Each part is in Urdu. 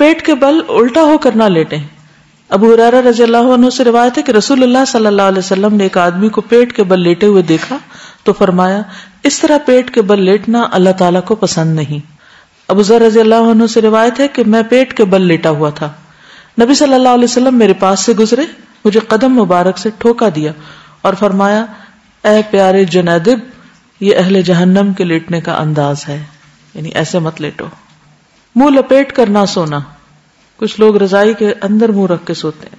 پیٹ کے بل الٹا ہو کر نہ لیٹیں. ابو ہریرہ رضی اللہ عنہ سے روایت ہے کہ رسول اللہ صلی اللہ علیہ وسلم نے ایک آدمی کو پیٹ کے بل لیٹے ہوئے دیکھا تو فرمایا اس طرح پیٹ کے بل لیٹنا اللہ تعالیٰ کو پسند نہیں. ابو ذر رضی اللہ عنہ سے روایت ہے کہ میں پیٹ کے بل لیٹا ہوا تھا, نبی صلی اللہ علیہ وسلم میرے پاس سے گزرے, مجھے قدم مبارک سے ٹھوکا دیا اور فرمایا اے پیارے جنیدب, یہ اہل جہنم کے لیٹنے کا انداز ہے, یعنی ایسے مت لیٹو. منہ لپیٹ کر نہ سونا. کچھ لوگ رضائی کے اندر منہ رکھ کے سوتے ہیں,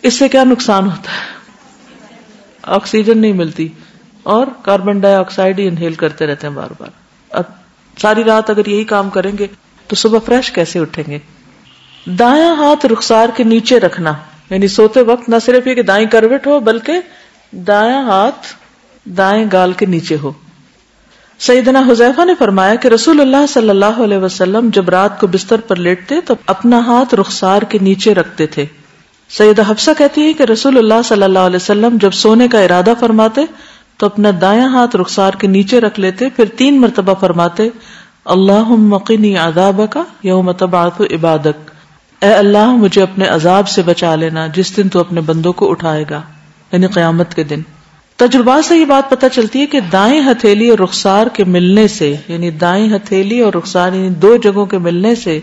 اس سے کیا نقصان ہوتا ہے؟ آکسیجن نہیں ملتی اور کاربن ڈائی آکسائڈ ہی انہیل کرتے رہتے ہیں بار بار. اب ساری رات اگر یہی کام کریں گے تو صبح فریش کیسے اٹھیں گے؟ دایاں ہاتھ رخسار کے نیچے رکھنا, یعنی سوتے وقت نہ صرف یہ کہ دائیں کروٹ ہو بلکہ دایاں ہاتھ دائیں گال کے نیچے ہو. سیدنا حذیفہ نے فرمایا کہ رسول اللہ صلی اللہ علیہ وسلم جب رات کو بستر پر لیٹتے تو اپنا ہاتھ رخسار کے نیچے رکھتے تھے. سیدہ حفصہ کہتی ہے کہ رسول اللہ صلی اللہ علیہ وسلم جب سونے کا ارادہ فرماتے تو اپنا دایاں ہاتھ رخسار کے نیچے رکھ لیتے, پھر 3 مرتبہ فرماتے اللہم قنی عذابک یوم تبعث عبادک, اے اللہ مجھے اپنے عذاب سے بچا لینا جس دن تو اپنے بندوں کو اٹھائے گا, یعنی قیامت کے دن. تجربات سے یہ بات پتہ چلتی ہے کہ دائیں ہتھیلی اور رخسار کے ملنے سے, یعنی دائیں ہتھیلی اور رخسار یعنی 2 جگہوں کے ملنے سے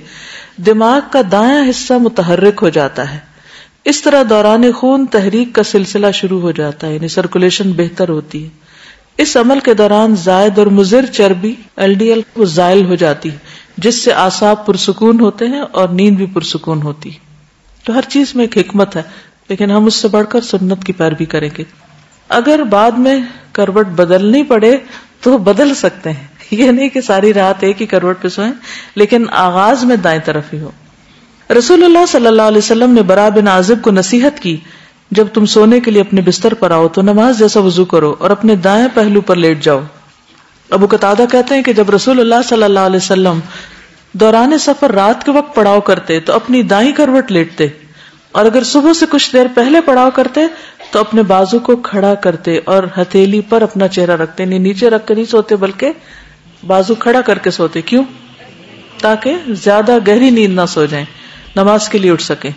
دماغ کا دایاں حصہ متحرک ہو جاتا ہے. اس طرح دوران خون تحریک کا سلسلہ شروع ہو جاتا ہے, یعنی سرکولیشن بہتر ہوتی ہے. اس عمل کے دوران زائد اور مضر چربی LDL وہ زائل ہو جاتی ہے جس سے اعصاب پرسکون ہوتے ہیں اور نیند بھی پرسکون ہوتی. تو ہر چیز میں ایک حکمت ہے, لیکن ہم اس سے بڑھ کر سنت کی پیروی کریں گے. اگر بعد میں کروٹ بدلنی پڑے تو بدل سکتے ہیں, یہ نہیں کہ ساری رات ایک ہی کروٹ پہ سوئیں, لیکن آغاز میں دائیں طرف ہی ہو. رسول اللہ صلی اللہ علیہ وسلم نے براء بن عازب کو نصیحت کی جب تم سونے کے لیے اپنے بستر پر آؤ تو نماز جیسا وضو کرو اور اپنے دائیں پہلو پر لیٹ جاؤ. ابو قتادہ کہتے ہیں کہ جب رسول اللہ صلی اللہ علیہ وسلم دوران سفر رات کے وقت پڑاؤ کرتے تو اپنی دائیں کروٹ لیٹتے, اور اگر صبح سے کچھ دیر پہلے پڑاؤ کرتے تو اپنے بازو کو کھڑا کرتے اور ہتھیلی پر اپنا چہرہ رکھتے, نہیں نیچے رکھ کے نہیں سوتے بلکہ بازو کھڑا کر کے سوتے. کیوں؟ تاکہ زیادہ گہری نیند نہ سو جائیں, نماز کے لیے اٹھ سکیں.